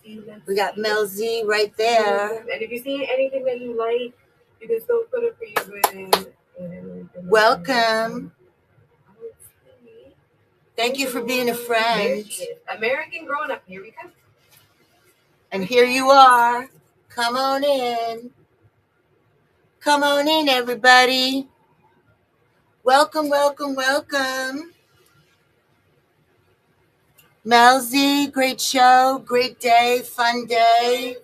We got Mel Z right there. And if you see anything that you like, you can still put a favorite in. Welcome. Thank you for being a friend. American Grown Up, here we come. And here you are. Come on in. Come on in, everybody. Welcome, welcome, welcome. Mel Z, great show, great day, fun day.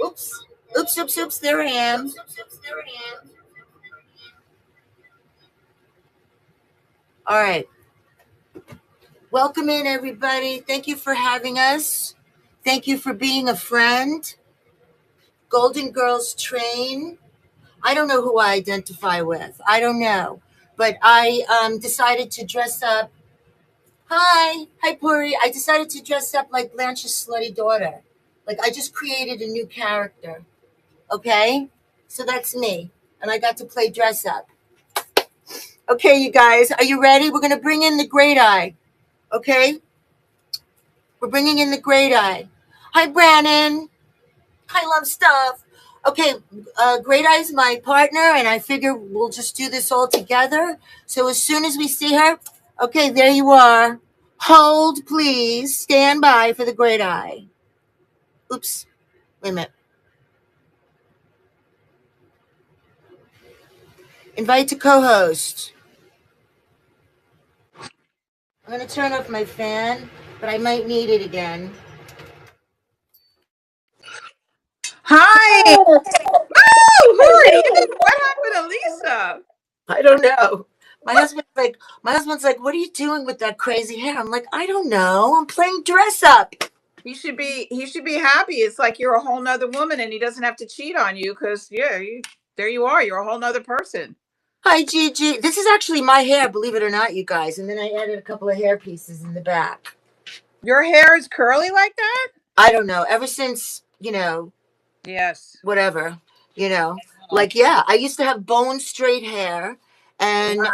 Oops, oops, oops, oops, there I am. All right. Welcome in, everybody. Thank you for having us. Thank you for being a friend. Golden Girls Train. I don't know who I identify with. I don't know. But I decided to dress up. Hi, Puri. I decided to dress up like Blanche's slutty daughter. Like I just created a new character. Okay? So that's me. And I got to play dress up. Okay, you guys, are you ready? We're going to bring in the great eye. Okay? We're bringing in the great eye. Hi, Brannon. I love stuff. Okay, Great Eye is my partner, and I figure we'll just do this all together. So as soon as we see her, okay, there you are. Hold, please. Stand by for the Great Eye. Oops. Wait a minute. Invite to co-host. I'm going to turn off my fan, but I might need it again. Hi. Oh, who are you? What happened to Lisa? I don't know. My husband's like, what are you doing with that crazy hair? I'm like, I don't know. I'm playing dress up. He should be happy. It's like you're a whole nother woman and he doesn't have to cheat on you because there you are. You're a whole nother person. Hi, Gigi. This is actually my hair, believe it or not, you guys. And then I added a couple of hair pieces in the back. Your hair is curly like that? I don't know. Ever since, yes, whatever, like, yeah, I used to have bone straight hair. And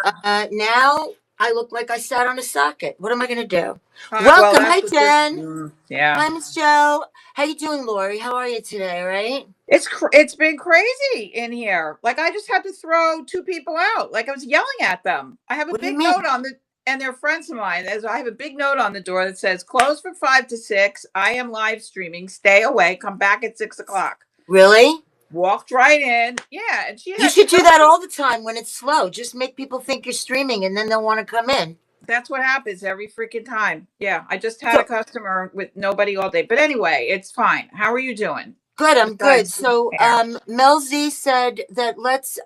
now I look like I sat on a socket. What am I going to do? Welcome. Hi, Jen. Yeah. Hi, Miss Joe. How you doing, Lori? How are you today, right? It's been crazy in here. Like I just had to throw two people out. Like I was yelling at them. I have a big note on and they're friends of mine. I have a big note on the door that says closed from 5 to 6. I am live streaming. Stay away. Come back at 6 o'clock. Really? Walked right in. Yeah. And you should do that all the time when it's slow. Just make people think you're streaming and then they'll want to come in. That's what happens every freaking time. Yeah. I just had a customer with nobody all day. But anyway, it's fine. How are you doing? Good, I'm good. So Mel Z said that let's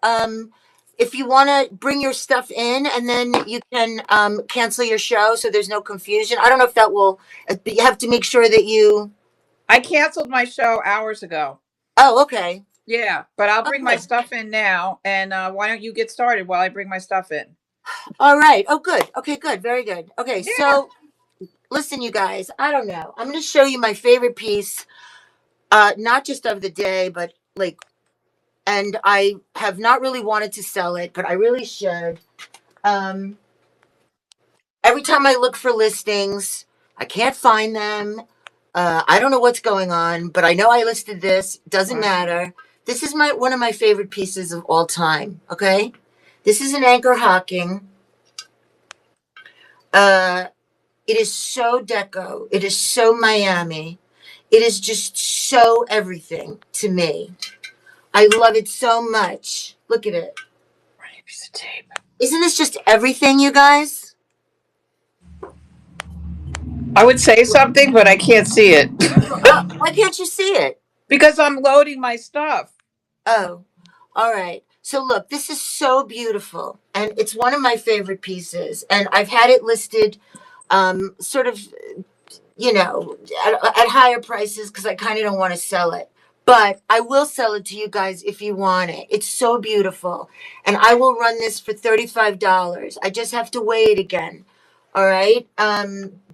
if you want to bring your stuff in and then you can cancel your show so there's no confusion. I don't know if that will, you have to make sure that you... I canceled my show hours ago. Oh, okay. Yeah, but I'll bring my stuff in now. And why don't you get started while I bring my stuff in? All right. Oh, good. Okay, good. Very good. Okay, yeah. So listen, you guys, I don't know. I'm going to show you my favorite piece. Not just of the day, but and I have not really wanted to sell it, but I really should. Every time I look for listings, I can't find them. I don't know what's going on, but I know I listed this. Doesn't matter. This is one of my favorite pieces of all time. Okay, this is an Anchor Hocking. It is so deco. It is so Miami. It is just so everything to me. I love it so much. Look at it. Right, piece of tape. Isn't this just everything, you guys? I would say something, but I can't see it. Why can't you see it? Because I'm loading my stuff. Oh, all right. So look, this is so beautiful. And it's one of my favorite pieces. And I've had it listed sort of... at higher prices because I kind of don't want to sell it. But I will sell it to you guys if you want it. It's so beautiful. And I will run this for $35. I just have to weigh it again. All right?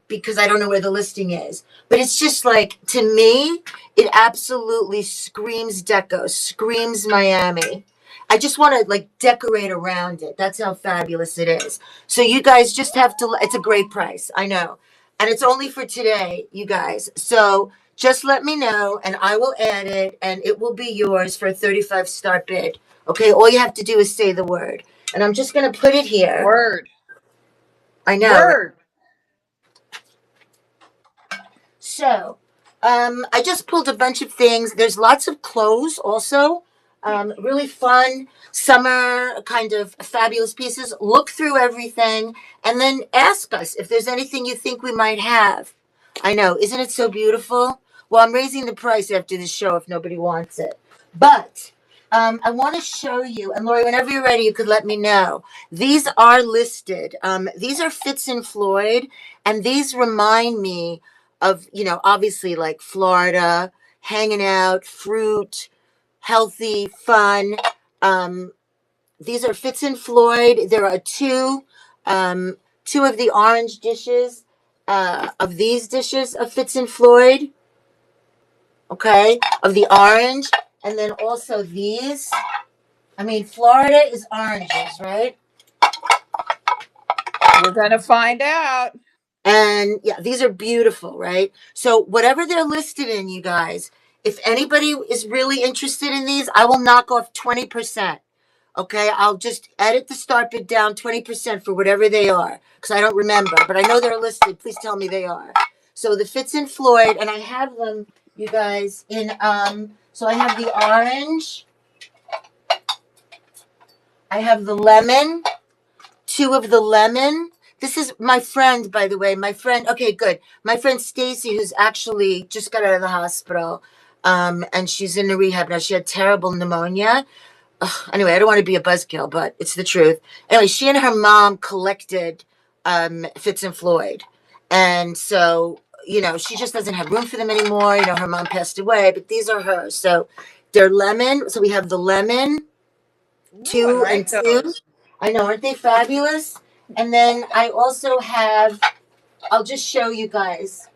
Because I don't know where the listing is. But it's just like, to me, it absolutely screams deco, screams Miami. I just want to decorate around it. That's how fabulous it is. So you guys just have to, it's a great price. I know. And it's only for today, you guys. So just let me know and I will add it and it will be yours for a 35 start bid. Okay, all you have to do is say the word. And I'm just going to put it here. Word. I know. Word. So, I just pulled a bunch of things. There's lots of clothes also. Really fun summer kind of fabulous pieces. Look through everything and then ask us if there's anything you think we might have. I know, isn't it so beautiful? Well, I'm raising the price after the show if nobody wants it. But I want to show you, and Lori, whenever you're ready, you could let me know. These are listed. These are Fitz and Floyd, and these remind me of, obviously like Florida, hanging out, fruit, healthy, fun. These are Fitz and Floyd. There are two of the orange dishes of these dishes of Fitz and Floyd. Okay, of the orange, and then also these. I mean, Florida is oranges, right? We're gonna find out. And yeah, these are beautiful, right? So whatever they're listed in, you guys, if anybody is really interested in these, I will knock off 20%. Okay, I'll just edit the start bid down 20% for whatever they are, because I don't remember, but I know they're listed. Please tell me they are. So the Fitz and Floyd, and I have them, you guys, in so I have the orange, I have the lemon, two of the lemon. This is my friend, by the way. My friend. Okay, good. My friend Stacy, who's actually just got out of the hospital, and she's in the rehab now. She had terrible pneumonia. Ugh, anyway, I don't want to be a buzzkill, but it's the truth. Anyway, she and her mom collected Fitz and Floyd, and so she just doesn't have room for them anymore. Her mom passed away, but these are hers. So they're lemon. So we have the lemon, Ooh, two I and like two. those. I know, aren't they fabulous? And then I also have, I'll just show you guys.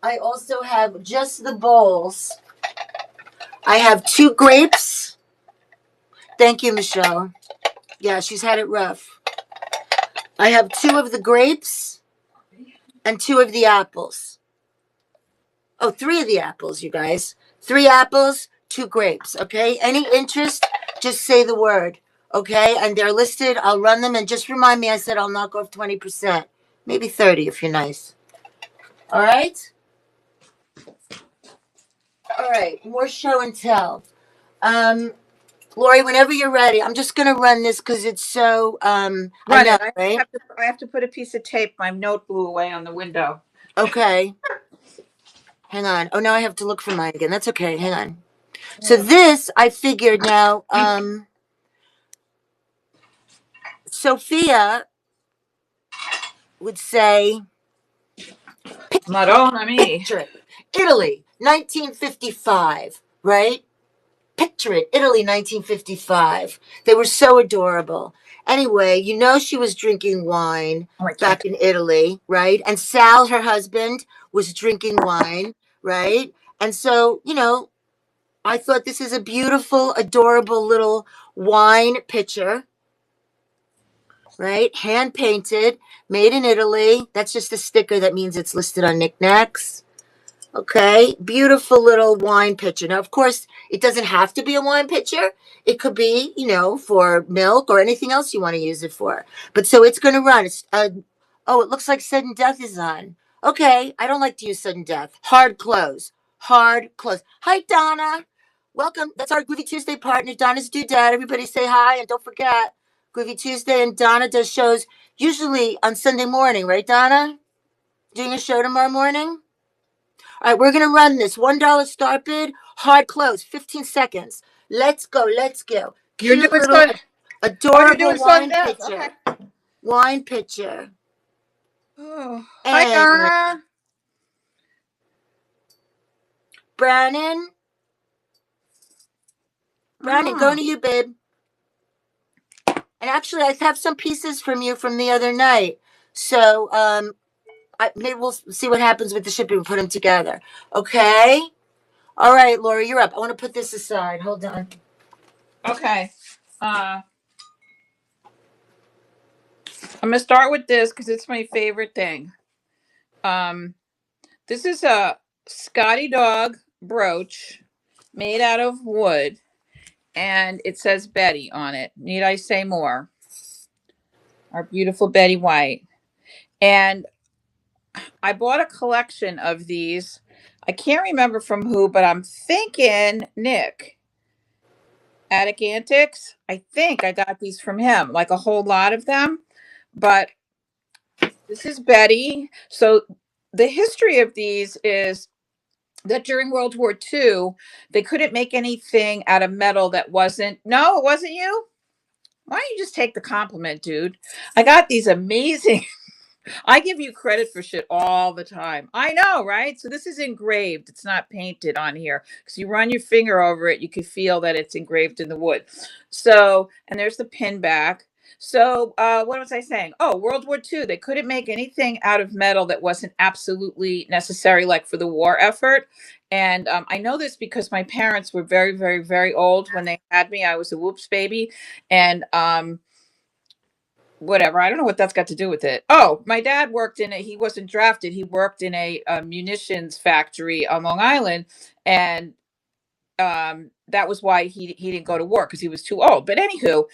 I also have just the bowls. I have two grapes. Thank you, Michelle. Yeah, she's had it rough. I have two of the grapes and two of the apples. Oh, three of the apples, you guys. Three apples, two grapes, okay? Any interest, just say the word, okay? And they're listed. I'll run them and just remind me I said I'll knock off 20%. Maybe 30 if you're nice. All right? All right, more show and tell. Lori, whenever you're ready, I'm just gonna run this because it's so I know, right? I have to put a piece of tape. My note blew away on the window. Okay. Hang on. Oh, now I have to look for mine again. That's okay. Hang on. So this, I figured now, Sophia would say, Madonna me. picture it. Italy, 1955, right? Picture it. Italy, 1955. They were so adorable. Anyway, she was drinking wine back in Italy, right? And Sal, her husband, was drinking wine, right? And so, I thought this is a beautiful, adorable little wine pitcher, right? Hand painted, made in Italy. That's just a sticker that means it's listed on knickknacks. Okay, beautiful little wine pitcher. Now, of course, it doesn't have to be a wine pitcher. It could be, for milk or anything else you want to use it for. But so it's going to run. Oh, it looks like sudden death is on. Okay, I don't like to use sudden death. Hard close. Hard close. Hi, Donna. Welcome. That's our Groovy Tuesday partner, Donna's Doodad. Everybody say hi, and don't forget, Groovy Tuesday, and Donna does shows usually on Sunday morning, right, Donna? Doing a show tomorrow morning? All right, we're going to run this. $1 start bid, hard close, 15 seconds. Let's go. Let's go. You're Cute doing little adorable wine death. pitcher. Okay. Wine pitcher. Oh. Hi, And Donna. Brandon. Brandon, going to you, babe. And actually, I have some pieces from you from the other night. So maybe we'll see what happens with the shipping. We'll put them together. Okay? All right, Lori, you're up. I want to put this aside. Hold on. Okay. I'm gonna start with this because it's my favorite thing. This is a Scotty dog brooch made out of wood, and it says Betty on it. Need I say more? Our beautiful Betty White. And I bought a collection of these. I can't remember from who, but I'm thinking Nick. Attic Antics. I think I got these from him, like a whole lot of them. But this is Betty. So the history of these is that during World War II, they couldn't make anything out of metal that wasn't. No, it wasn't you. Why don't you just take the compliment, dude? I got these amazing. I give you credit for shit all the time. I know, right? So this is engraved. It's not painted on here. Because you run your finger over it, you can feel that it's engraved in the wood. So, and there's the pin back. So, what was I saying? Oh, World War II. They couldn't make anything out of metal that wasn't absolutely necessary, like for the war effort. And I know this because my parents were very, very, very old when they had me. I was a whoops baby. And whatever. I don't know what that's got to do with it. Oh, my dad worked in it. He wasn't drafted. He worked in a munitions factory on Long Island, and that was why he didn't go to war because he was too old. But anywho,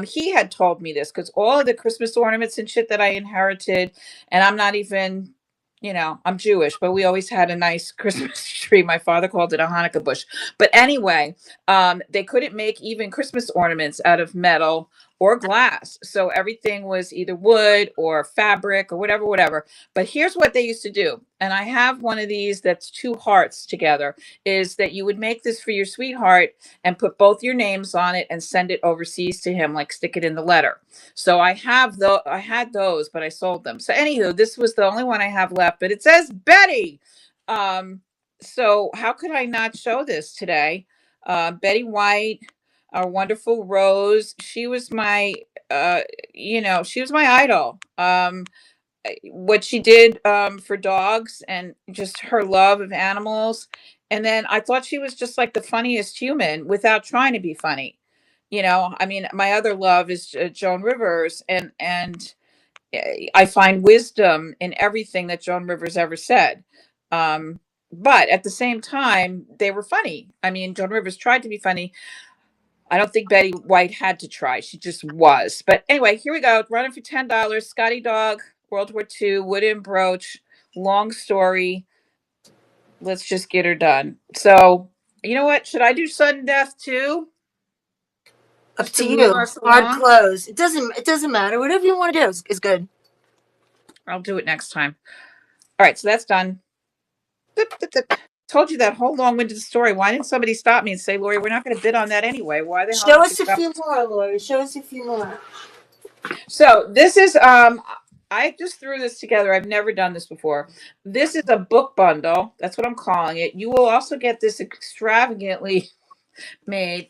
he had told me this because all of the Christmas ornaments and shit that I inherited, and I'm not even. I'm Jewish, but we always had a nice Christmas tree. My father called it a Hanukkah bush. But anyway, they couldn't make even Christmas ornaments out of metal or glass. So everything was either wood or fabric or whatever, whatever. But here's what they used to do. And I have one of these that's two hearts together, is that you would make this for your sweetheart and put both your names on it and send it overseas to him, like stick it in the letter. So I had those, but I sold them. So anywho, this was the only one I have left, but it says Betty. So how could I not show this today? Betty White, our wonderful Rose. She was my, she was my idol. What she did for dogs and just her love of animals. And then I thought she was just like the funniest human without trying to be funny. I mean, my other love is Joan Rivers, and I find wisdom in everything that Joan Rivers ever said. But at the same time, they were funny. I mean, Joan Rivers tried to be funny. I don't think Betty White had to try. She just was. But anyway, here we go. Running for $10. Scotty Dog, World War II, wooden brooch. Long story. Let's just get her done. So, you know what? Should I do sudden death too? Up Just to move you. us Hard along? close. It doesn't matter. Whatever you want to do is good. I'll do it next time. All right, so that's done. Told you that whole long-winded story. Why didn't somebody stop me and say, Lori, we're not going to bid on that anyway? Why the hell Show did you us a stop? few more, Lori. Show us a few more. So this is I just threw this together. I've never done this before. This is a book bundle. That's what I'm calling it. You will also get this extravagantly made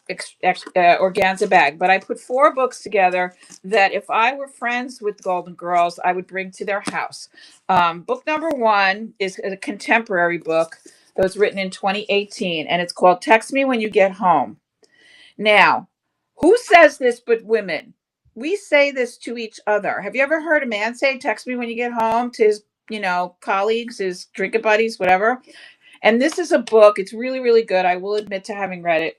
organza bag. But I put 4 books together that if I were friends with Golden Girls, I would bring to their house. Book number 1 is a contemporary book that was written in 2018, and it's called Text Me When You Get Home. Now, who says this but women? We say this to each other. Have you ever heard a man say, text me when you get home, to his, colleagues, his drinking buddies, whatever? And this is a book. It's really, really good. I will admit to having read it.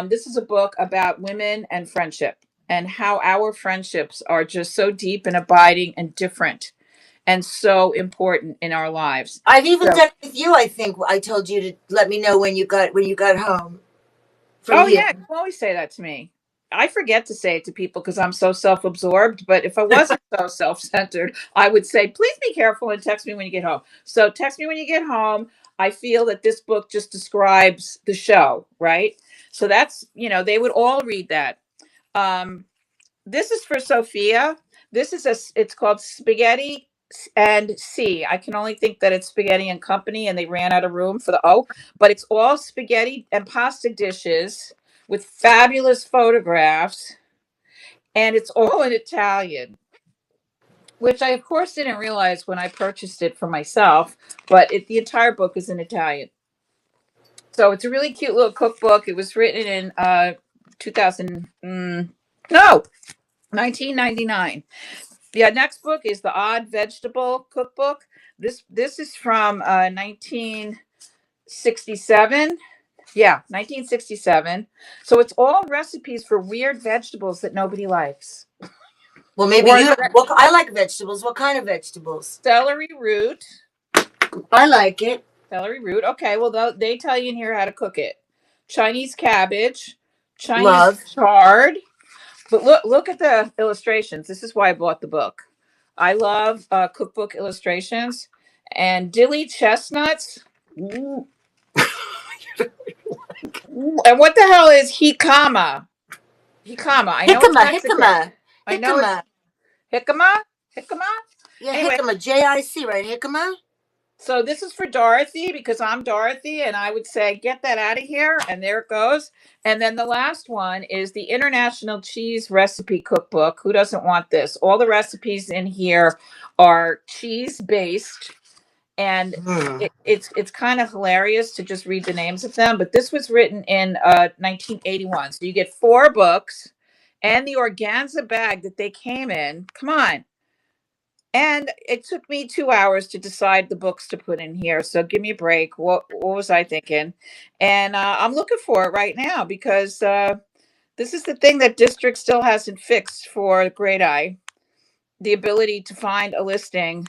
This is a book about women and friendship and how our friendships are just so deep and abiding and different and so important in our lives. I've even So, done it with you. I think I told you to let me know when you got home from oh, you. yeah, you always say that to me. I forget to say it to people because I'm so self-absorbed. But if I wasn't so self-centered, I would say, please be careful and text me when you get home. So text me when you get home. I feel that this book just describes the show, right? So that's, they would all read that. This is for Sophia. It's called Spaghetti and C. I can only think that it's Spaghetti and Company, and they ran out of room for the O, but it's all spaghetti and pasta dishes with fabulous photographs, and it's all in Italian, which I, of course, didn't realize when I purchased it for myself, but the entire book is in Italian. So it's a really cute little cookbook. It was written in 2000, no, 1999. Yeah, next book is The Odd Vegetable Cookbook. This is from 1967. Yeah, 1967. So it's all recipes for weird vegetables that nobody likes. Well, maybe Or you. Well, I like vegetables. What kind of vegetables? celery root. I like it. Celery root. Okay, well they tell you in here how to cook it. Chinese cabbage, Chinese Love. chard. But look at the illustrations. This is why I bought the book. I love cookbook illustrations and dilly chestnuts. Ooh. Ooh. And what the hell is jicama? Jicama. I know it's Jicama, Mexican. jicama, I know it's jicama. jicama. Jicama. Yeah, Anyway, jicama. J-I-C, right? Jicama. so this is for Dorothy because I'm Dorothy, and I would say, get that out of here. And there it goes. And then the last one is the International Cheese Recipe Cookbook. Who doesn't want this? All the recipes in here are cheese based, and it's kind of hilarious to just read the names of them. But this was written in 1981, so you get 4 books and the organza bag that they came in. Come on. And it took me 2 hours to decide the books to put in here. So give me a break. What was I thinking? And I'm looking for it right now because this is the thing that District still hasn't fixed for Great Eye, the ability to find a listing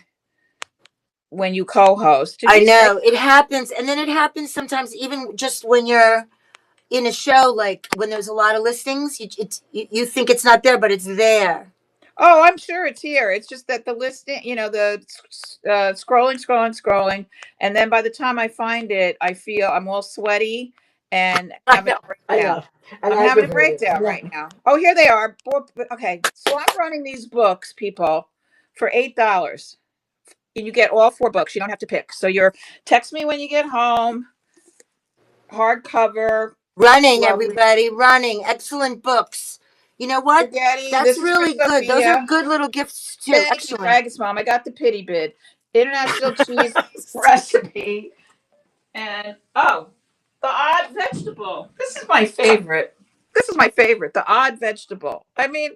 when you co-host. Did I we say? know it happens, and then it happens sometimes, even just when you're in a show, like when there's a lot of listings, you think it's not there, but it's there. Oh, I'm sure it's here. It's just that the listing, the scrolling, and then by the time I find it, I feel I'm all sweaty and I having know, a I breakdown. know, and I'm having a aggravated. I breakdown know. right now. Oh, here they are. Okay, so I'm running these books, people, for $8, and you get all 4 books. You don't have to pick. So you're text me when you get home. Hardcover, Running, lovely everybody, running. Excellent books. You know what? spaghetti. That's This is for really good. Those are Sophia. good little gifts too. Thank you, Excellent. Dragons Mom. I got the pity bid. International cheese recipe. And the odd vegetable. This is my favorite. This is my favorite. The odd vegetable. I mean,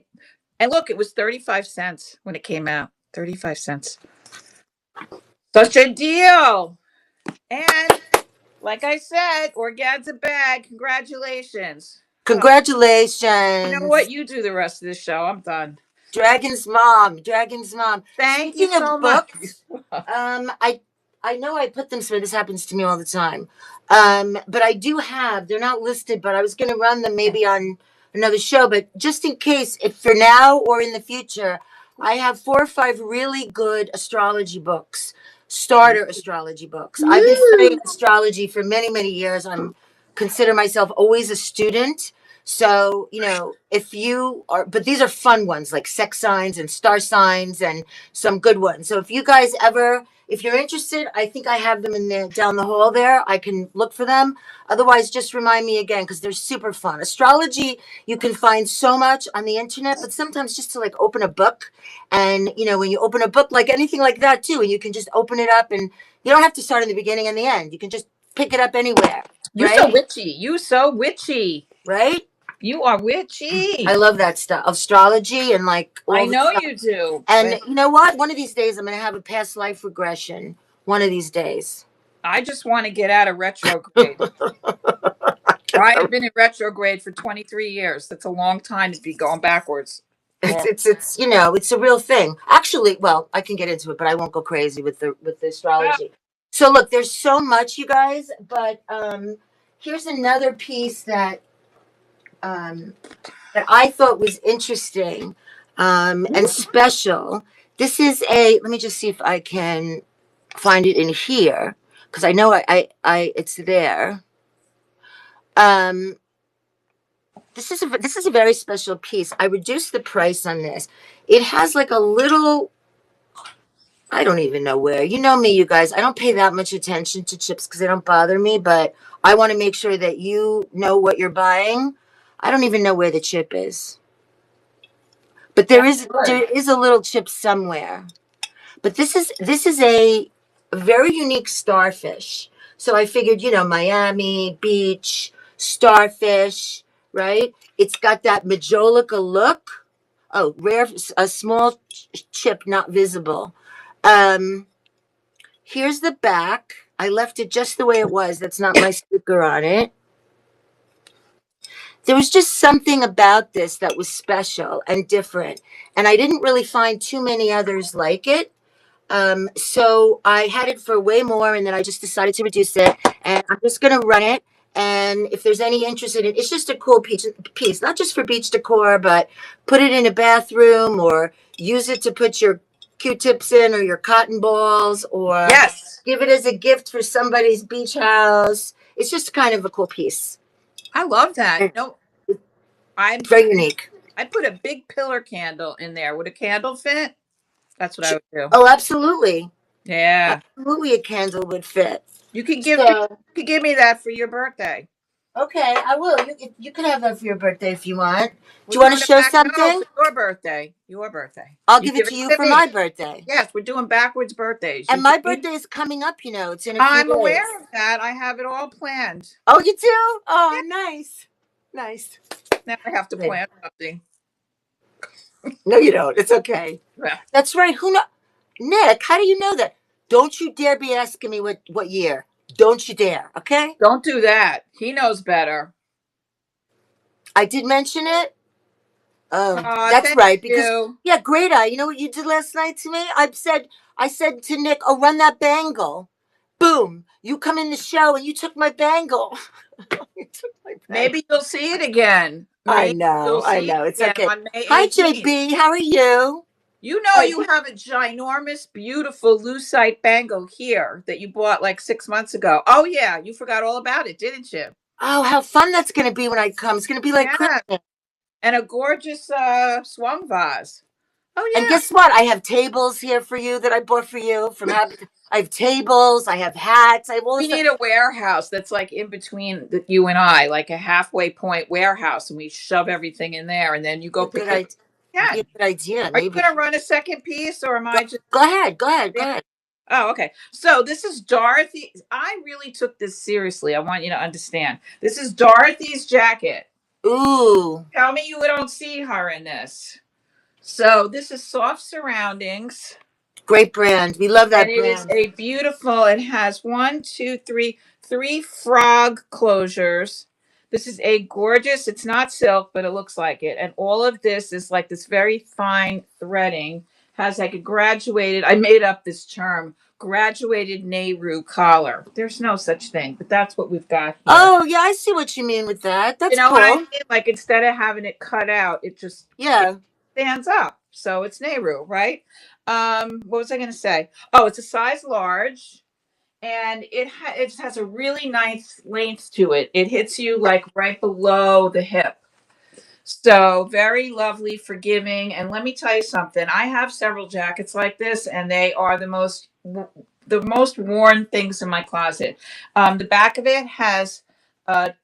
and look, it was 35 cents when it came out. 35 cents. Such a deal. And like I said, organza bag. Congratulations. You know Congratulations. what? You do the rest of the show. I'm done. Dragon's mom. Dragon's mom. Thank you Speaking of so much. books, I know I put them somewhere. This happens to me all the time. But I do have. They're not listed, but I was going to run them maybe on another show. But just in case, if for now or in the future, I have 4 or 5 really good astrology books, starter astrology books. I've been studying astrology for many, many years. I'm consider myself always a student. So, if you are, but these are fun ones like sex signs and star signs and some good ones. So if you guys ever, if you're interested, I think I have them in there down the hall there. I can look for them. Otherwise, just remind me again because they're super fun. Astrology, you can find so much on the internet, but sometimes just to like open a book and, when you open a book, like anything like that too, and you can just open it up and you don't have to start in the beginning and the end. You can just pick it up anywhere. You so Right? witchy. You so witchy. Right? You are witchy. I love that stuff, astrology and like all I the know stuff. you do. And you know what? One of these days, I'm going to have a past life regression. One of these days. I just want to get out of retrograde. I've been in retrograde for 23 years. That's a long time to be going backwards. It's a real thing. Actually, well, I can get into it, but I won't go crazy with the astrology. So look, there's so much, you guys, but here's another piece that I thought was interesting and special. This is let me just see if I can find it in here because I know it's there. This is a very special piece. I reduced the price on this. It has like a little, I don't even know where. You know me, you guys. I don't pay that much attention to chips because they don't bother me, but I want to make sure that you know what you're buying. I don't even know where the chip is. But there is a little chip somewhere. But this is a very unique starfish. So I figured, Miami Beach, starfish, right? It's got that majolica look. Oh, rare, a small chip not visible. Um, Here's the back. I left it just the way it was. That's not my sticker on it. There was just something about this that was special and different. And I didn't really find too many others like it. So I had it for way more, and then I just decided to reduce it. And I'm just going to run it. And if there's any interest in it, it's just a cool piece, not just for beach decor, but put it in a bathroom or use it to put your Q-tips in or your cotton balls, or Yes. give it as a gift for somebody's beach house. It's just kind of a cool piece. I love that. No, It's very unique. I put a big pillar candle in there. Would a candle fit? That's what I would do. Oh, absolutely. Yeah. Absolutely, a candle would fit. You can give me that for your birthday. Okay, I will. You can have that for your birthday if you want. We're Do you want to show something? No, for your birthday. Your birthday. I'll give it to you for my birthday. Yes, we're doing backwards birthdays. And my birthday is coming up, It's in a few days. I'm aware of that. I have it all planned. Oh, you do? Oh, nice. Nice. Now I have to plan something. No, you don't. It's okay. Yeah. That's right. Who know? Nick, how do you know that? Don't you dare be asking me what year. Don't you dare, okay? Don't do that. He knows better. I did mention it. Oh, that's right. Because great eye. You know what you did last night to me? I said to Nick, "Oh, run that bangle." Boom! You come in the show and you took my bangle. Maybe you'll see it again. I know. It's okay. Hi, JB. How are you? You know, you have a ginormous, beautiful lucite bangle here that you bought like 6 months ago. Oh, yeah. You forgot all about it, didn't you? Oh, how fun that's going to be when I come. It's going to be like Christmas. And a gorgeous swung vase. Oh, yeah. And guess what? I have tables here for you that I bought for you from Habitat. I have tables. I have hats. I have all this We need a warehouse that's like in between you and I, like a halfway point warehouse, and we shove everything in there, and then you go pick it. Yeah, good idea. Are you going to run a second piece, or am I just? Go ahead. Oh, okay. So this is Dorothy. I really took this seriously. I want you to understand. This is Dorothy's jacket. Ooh. Tell me you don't see her in this. So this is Soft Surroundings. Great brand. We love that brand. It is a beautiful. It has three frog closures. This is a gorgeous. It's not silk, but it looks like it. And all of this is like this very fine threading. Has like a graduated. I made up this term. Graduated Nehru collar. There's no such thing, but that's what we've got here. Oh yeah, I see what you mean with that. That's cool. What I mean? Like instead of having it cut out, it just it stands up. So it's Nehru, right? What was I going to say? Oh, it's a size large, and it just has a really nice length to it. It hits you like right below the hip. So very lovely, forgiving. And let me tell you something. I have several jackets like this, and they are the most worn things in my closet. The back of it has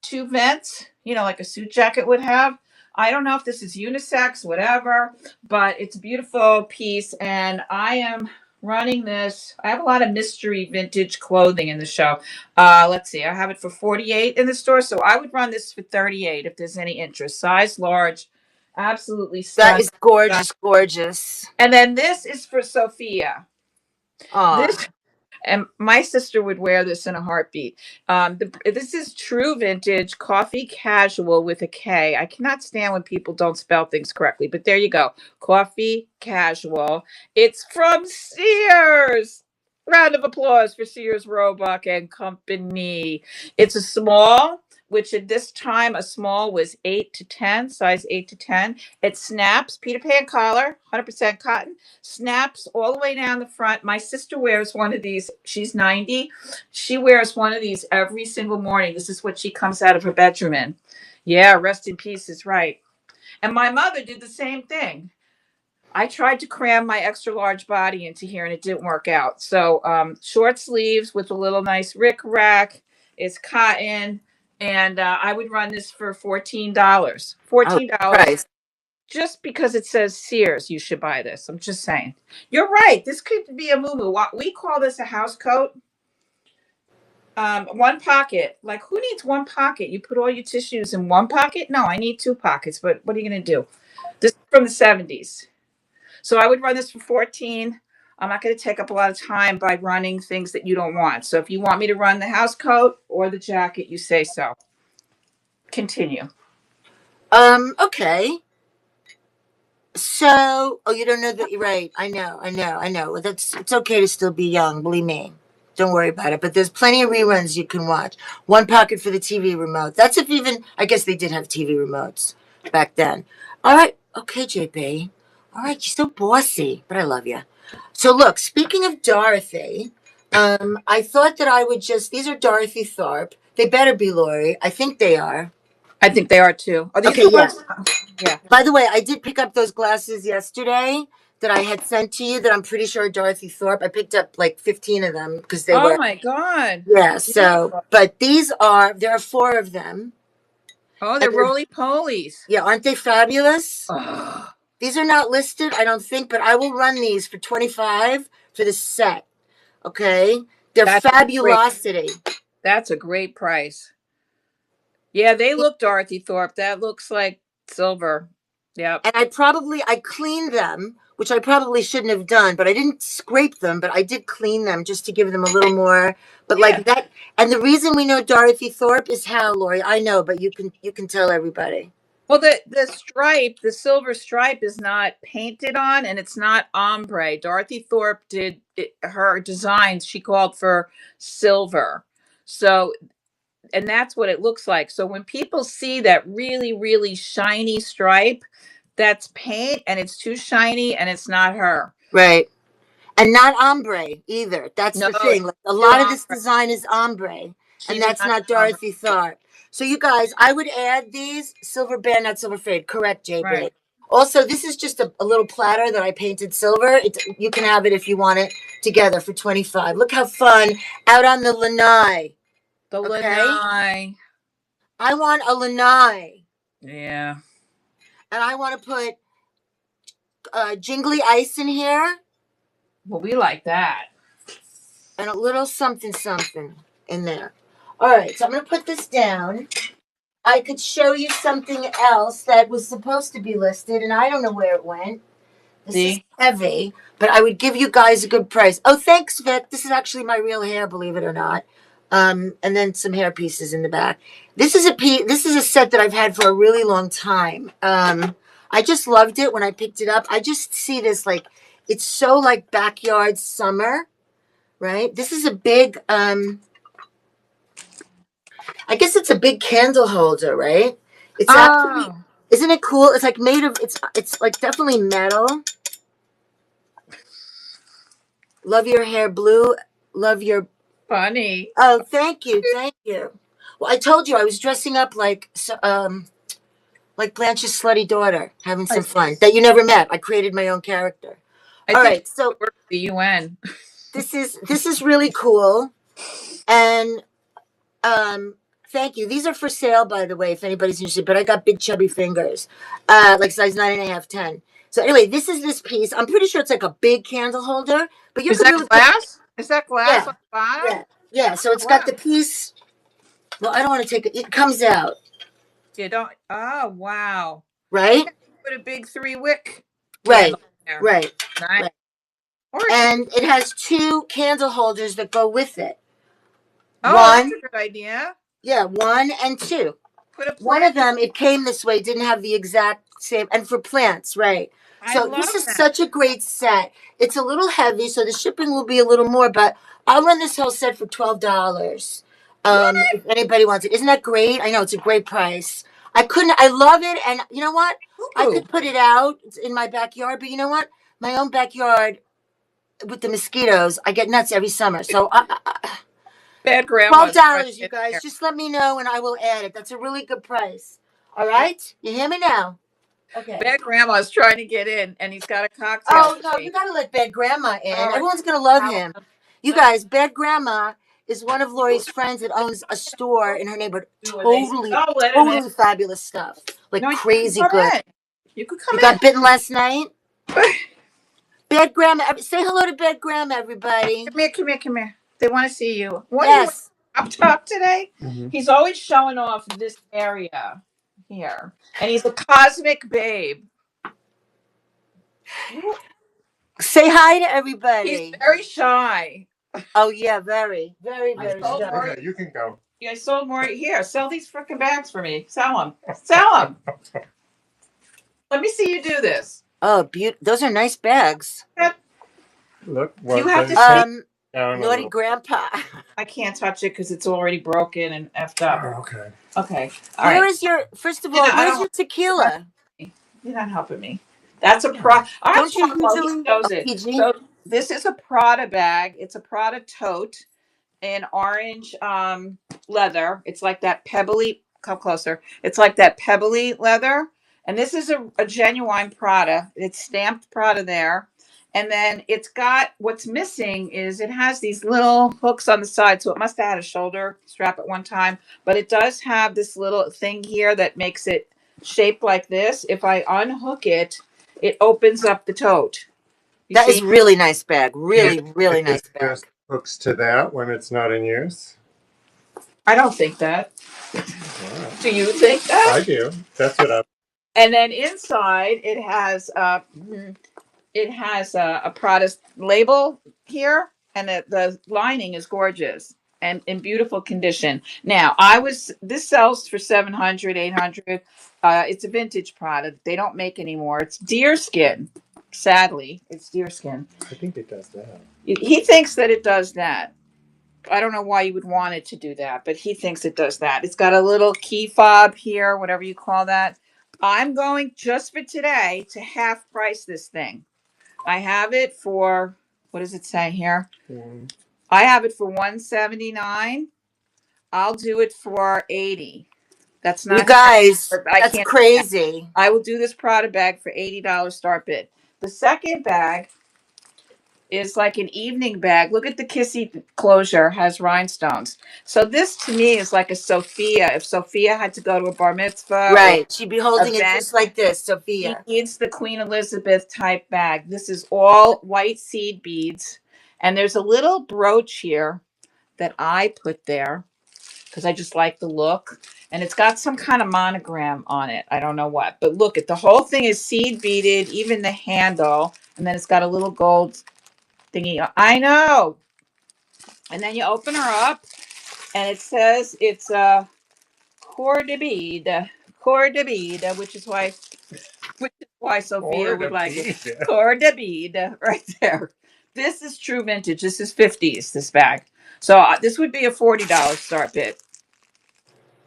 2 vents, like a suit jacket would have. I don't know if this is unisex, whatever, but it's a beautiful piece. And I am running this. I have a lot of mystery vintage clothing in the show. Let's see. I have it for $48 in the store. So I would run this for $38 if there's any interest. Size large. Absolutely stunning. That is gorgeous. And then this is for Sophia. Oh. And my sister would wear this in a heartbeat. This is true vintage coffee casual with a K. I cannot stand when people don't spell things correctly, but there you go. Coffee casual. It's from Sears. Round of applause for Sears Roebuck and Company. It's a small, which at this time a small was 8 to 10, size 8 to 10. It snaps, Peter Pan collar, 100% cotton, snaps all the way down the front. My sister wears one of these. She's 90. She wears one of these every single morning. This is what she comes out of her bedroom in. Yeah, rest in peace is right. And my mother did the same thing. I tried to cram my extra large body into here and it didn't work out. So short sleeves with a little nice rick rack. It's cotton. And I would run this for $14. $14. Just because it says Sears, you should buy this. I'm just saying. You're right. This could be a muumuu. We call this a house coat. One pocket. Like, who needs one pocket? You put all your tissues in one pocket? No, I need 2 pockets. But what are you going to do? from the 70s. So I would run this for 14. I'm not going to take up a lot of time by running things that you don't want. So if you want me to run the house coat or the jacket, you say so. Continue. Okay. So, oh, you don't know that you're right. I know. Well, it's okay to still be young, believe me. Don't worry about it. But there's plenty of reruns you can watch. One pocket for the TV remote. That's if even, I guess they did have TV remotes back then. All right. Okay, JB. All right. You're so bossy, but I love you. So look, speaking of Dorothy, I thought that I would just, these are Dorothy Thorpe. They better be, Lori. I think they are. I think they are too. Are these Okay, the ones? Yeah. By the way, I did pick up those glasses yesterday that I had sent to you that I'm pretty sure are Dorothy Thorpe. I picked up like 15 of them because they Oh were. my God. Yeah, so, but there are four of them. Oh, they're roly polies. Yeah, aren't they fabulous? Oh. These are not listed, I don't think, but I will run these for 25 for the set. Okay? They're fabulosity. That's a great price. Yeah, they look Dorothy Thorpe. That looks like silver. Yep. And I cleaned them, which I probably shouldn't have done, but I didn't scrape them, but I did clean them just to give them a little more. But like that, and the reason we know Dorothy Thorpe is how, Lori, I know, but you can tell everybody. Well, the stripe, the silver stripe is not painted on and it's not ombre. Dorothy Thorpe did her designs, she called for silver. So, and that's what it looks like. So when people see that really, really shiny stripe, that's paint and it's too shiny and it's not her. Right. And not ombre either. That's the thing. Like, a lot of this design is ombre, and that's not Dorothy Thorpe. So you guys, I would add these silver band, not silver fade. Correct, JB. Right. Also, this is just a little platter that I painted silver. You can have it if you want it together for 25. Look how fun out on the lanai. The lanai. I want a lanai. Yeah. And I want to put jingly ice in here. Well, we like that. And a little something in there. All right, so I'm going to put this down. I could show you something else that was supposed to be listed, and I don't know where it went. This is heavy, but I would give you guys a good price. Oh, thanks, Vic. This is actually my real hair, believe it or not. And then some hair pieces in the back. This is a set that I've had for a really long time. I just loved it when I picked it up. I just see this like, it's so like backyard summer, right? This is a big, I guess it's a big candle holder, right? It's actually, isn't it cool? It's like made of, it's like definitely metal. Love your hair blue. Love your. Funny. Oh, thank you. Well, I told you I was dressing up like Blanche's slutty daughter, having some fun. That you never met. I created my own character. All right, so the UN. This is really cool, and thank you. These are for sale, by the way, if anybody's interested. But I got big chubby fingers, like size 9.5, 10. So anyway, this is this piece. I'm pretty sure it's like a big candle holder. But is that glass? Is that glass on the bottom? Yeah. So it's got the piece. Well, I don't want to take it. It comes out. You don't. Oh wow! Right. Put a big 3-wick. Right. Nice. And it has 2 candle holders that go with it. Oh, that's a good idea. Yeah, 1 and 2. One of them, it came this way, didn't have the exact same, and for plants, right? So this is such a great set. It's a little heavy, so the shipping will be a little more, but I'll run this whole set for $12. If anybody wants it. Isn't that great? I know, it's a great price. I love it, and you know what? I could put it out in my backyard, but you know what? My own backyard with the mosquitoes, I get nuts every summer, so Bad grandma. $12, you guys. Just let me know and I will add it. That's a really good price. All right? You hear me now? Okay. Bad grandma's trying to get in and he's got a cocktail. Oh, no, you got to let Bad Grandma in. Everyone's going to love him. You guys, Bad Grandma is one of Lori's friends that owns a store in her neighborhood. Totally fabulous stuff. Like crazy good. You could come in. You got bitten last night? Bad Grandma. Say hello to Bad Grandma, everybody. Come here. They want to see you. Yes. Up top today? Mm-hmm. He's always showing off this area here. And he's a cosmic babe. Say hi to He's everybody. very shy. Oh yeah, very, very, very sold shy. more. Okay, you can go. Yeah, I sold more. Here, sell these freaking bags for me. Sell them. Sell them. Let me see you do this. Oh, those are nice bags. Look, You have to down speak. a Naughty little. grandpa. I can't touch it because it's already broken and effed up. Oh, okay. Okay. All Where right. is your? First of You all, know, I where's don't. your tequila? You're not helping me. That's a pro. I Don't just you want while he usually? shows Oh, it. PG. So this is a Prada bag. It's a Prada tote in orange leather. It's like that pebbly. Come closer. It's like that pebbly leather. And this is a genuine Prada. It's stamped Prada there. And then it's got what's missing is it has these little hooks on the side. So it must have had a shoulder strap at one time. But it does have this little thing here that makes it shaped like this. If I unhook it, it opens up the tote. You That see? is really nice bag. Really, really It nice just bag. hooks to that when it's not in use. I don't think that. Wow. Do you think that? I do. That's what I. And then inside it has a Prada label here, and the lining is gorgeous and in beautiful condition. Now, this sells for 700, 800. It's a vintage product. They don't make anymore. It's deerskin. Sadly, it's deerskin. I think it does that. He thinks that it does that. I don't know why you would want it to do that, but he thinks it does that. It's got a little key fob here, whatever you call that. I'm going just for today to half price this thing. I have it for, what does it say here? I have it for 179. I'll do it for 80. That's You not guys, I that's can't. crazy. I will do this Prada bag for $80 start bid. The second bag is like an evening bag. Look at the kissy closure, has rhinestones. So this to me is like a Sophia. If Sophia had to go to a bar mitzvah or Right. She'd be holding it event, just like this, she Sophia. needs the Queen Elizabeth type bag. This is all white seed beads. And there's a little brooch here that I put there because I just like the look. And it's got some kind of monogram on it. I don't know what. But look, the whole thing is seed beaded, even the handle. And then it's got a little gold thingy. I know. And then you open her up, and it says it's a corde de bead, which is why Sophia would like it. Corde de bead, right there. This is true vintage. This is 50s. This bag. So this would be a $40 start bid.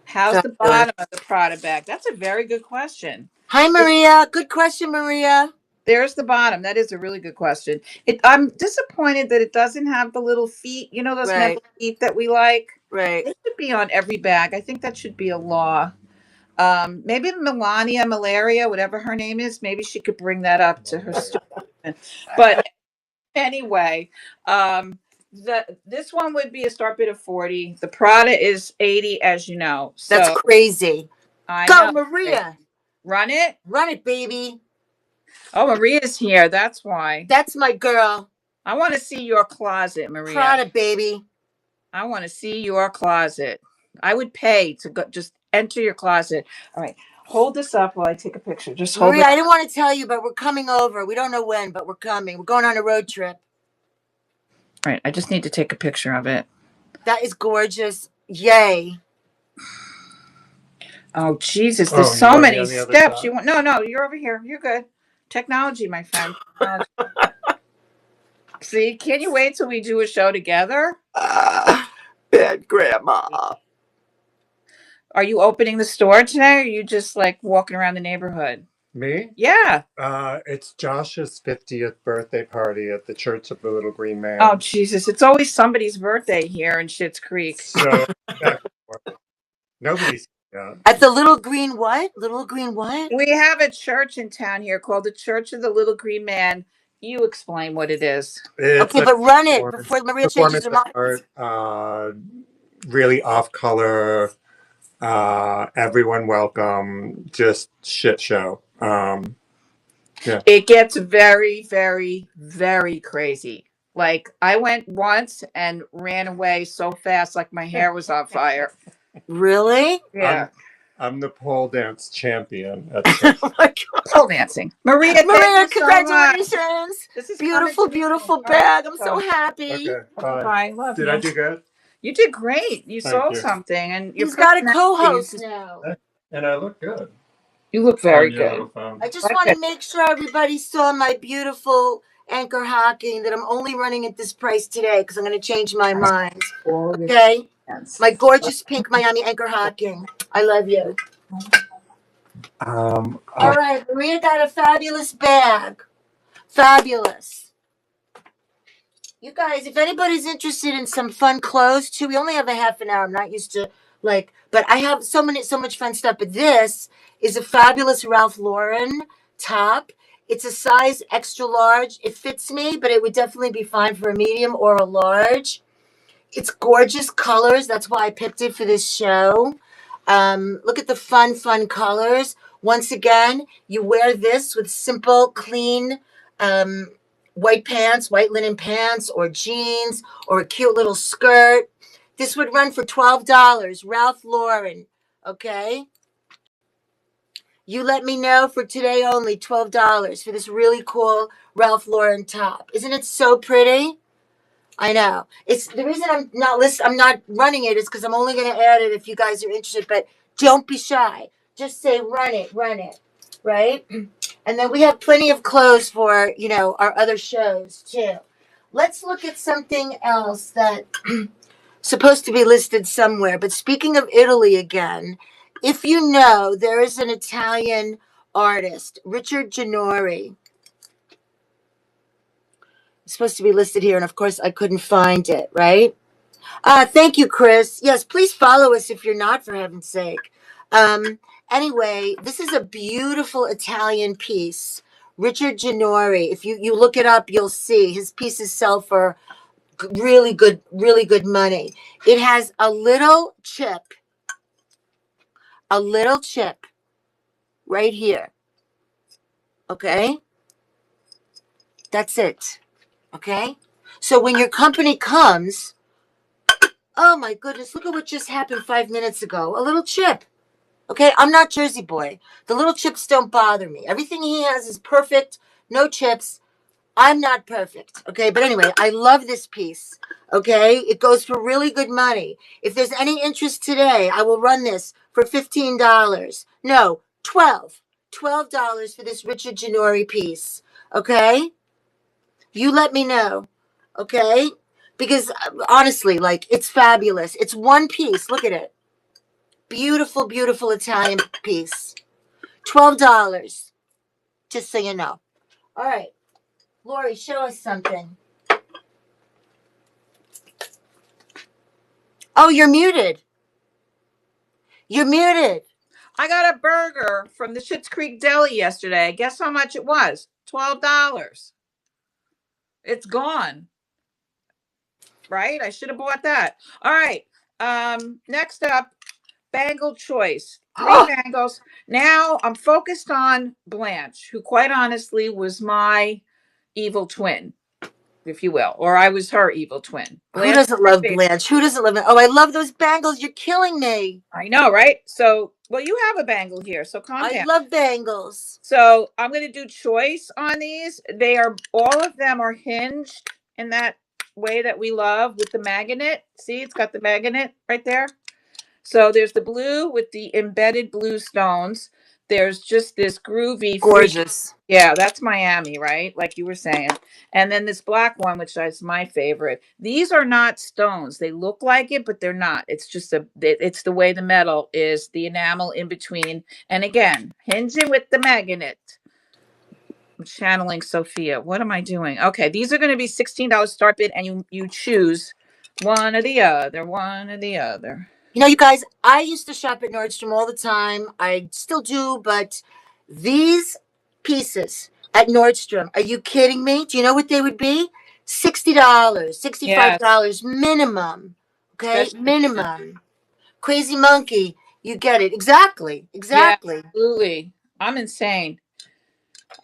How's the bottom of the Prada bag? That's a very good question. Hi, Maria. Good question, Maria. There's the bottom. That is a really good question. I'm disappointed that it doesn't have the little feet. You know those metal feet that we like? Right. They should be on every bag. I think that should be a law. Maybe Malaria, whatever her name is, maybe she could bring that up to her student. But anyway, this one would be a start bid of 40. The Prada is 80, as you know. So That's crazy. I Go, know. Maria. Run it. Run it, baby. Oh, Maria's here. That's why. That's my girl. I want to see your closet, Maria. Prada, baby. I want to see your closet. I would pay to go just enter your closet. All right. Hold this up while I take a picture. Just hold Maria, it. I didn't want to tell you, but we're coming over. We don't know when, but we're coming. We're going on a road trip. All right. I just need to take a picture of it. That is gorgeous. Yay. Oh, Jesus. There's so many steps. You want? No, you're over here. You're good. Technology, my friend. See, can't you wait till we do a show together? Bad grandma. Are you opening the store today, or are you just like walking around the neighborhood? Me? Yeah. It's Josh's 50th birthday party at the Church of the Little Green Man. Oh, Jesus. It's always somebody's birthday here in Schitt's Creek. So nobody's at the Little Green what? Little Green what? We have a church in town here called the Church of the Little Green Man. You explain what it is. Okay, but run it before Maria changes her mind. Really off color. Everyone welcome. Just shit show. Yeah. It gets very, very, very crazy. Like I went once and ran away so fast, like my hair was on fire. Really? Yeah. I'm the pole dance champion at church. Oh my God. Pole dancing. Maria, thank Maria, you so much. congratulations. This is Beautiful, beautiful bag. I'm so happy. Okay, bye. Bye. Love Did you. I do good? You did great. You Thank sold you. something, and your He's got a personality co-host is- now. And I look good You look on very your little good. phone. I just Like want to it. make sure everybody saw my beautiful anchor hocking that I'm only running at this price today because I'm going to change my mind. Okay? My gorgeous pink Miami anchor hocking. I love you. All right, Maria got a fabulous bag. Fabulous. You guys, if anybody's interested in some fun clothes too, we only have a half an hour. I'm not used to but I have so much fun stuff. But this is a fabulous Ralph Lauren top. It's a size extra large. It fits me, but it would definitely be fine for a medium or a large. It's gorgeous colors. That's why I picked it for this show. Look at the fun colors. Once again, you wear this with simple, clean white pants, white linen pants, or jeans, or a cute little skirt. This would run for $12. Ralph Lauren. Okay? You let me know for today only, $12 for this really cool Ralph Lauren top. Isn't it so pretty? I know. It's the reason I'm not running it is because I'm only going to add it if you guys are interested. But don't be shy. Just say run it, right? And then we have plenty of clothes for our other shows too. Let's look at something else that supposed to be listed somewhere. But speaking of Italy again, if you know, there is an Italian artist, Richard Ginori. Supposed to be listed here, and of course I couldn't find it, right? Thank you, Chris. Yes, please follow us if you're not, for heaven's sake. Anyway, this is a beautiful Italian piece. Richard Ginori. If you look it up, you'll see his pieces sell for really good money. It has a little chip right here. Okay? That's it. Okay? So when your company comes, oh my goodness, look at what just happened 5 minutes ago. A little chip. Okay, I'm not Jersey boy. The little chips don't bother me. Everything he has is perfect. No chips. I'm not perfect. Okay, but anyway, I love this piece. Okay, it goes for really good money. If there's any interest today, I will run this for $15. No, 12. $12 for this Richard Ginori piece. Okay? You let me know. Okay? Because honestly, it's fabulous. It's one piece. Look at it. Beautiful, beautiful Italian piece. $12. Just so you know. All right. Lori, show us something. Oh, you're muted. You're muted. I got a burger from the Schitt's Creek Deli yesterday. Guess how much it was? $12. It's gone. Right? I should have bought that. All right. Next up, bangle choice. Three bangles. Now I'm focused on Blanche, who quite honestly was my evil twin, if you will, or I was her evil twin. Who doesn't love Blanche? Who doesn't love it? Oh, I love those bangles. You're killing me. I know, right? So, well, you have a bangle here, so calm down. I love bangles. So I'm going to do choice on these. All of them are hinged in that way that we love with the magnet. See, it's got the magnet right there. So there's the blue with the embedded blue stones. There's just this groovy, gorgeous. Yeah, that's Miami, right? Like you were saying. And then this black one, which is my favorite. These are not stones. They look like it, but they're not. It's just it's the way the metal is, the enamel in between. And again, hinging with the magnet. I'm channeling Sophia. What am I doing? Okay, these are going to be $16 start bid, and you choose one or the other, one or the other. You know, you guys, I used to shop at Nordstrom all the time. I still do, but these pieces at Nordstrom, are you kidding me? Do you know what they would be? $60, $65 minimum. Okay, Especially minimum. Crazy Monkey, you get it. Exactly. Yeah, absolutely. I'm insane.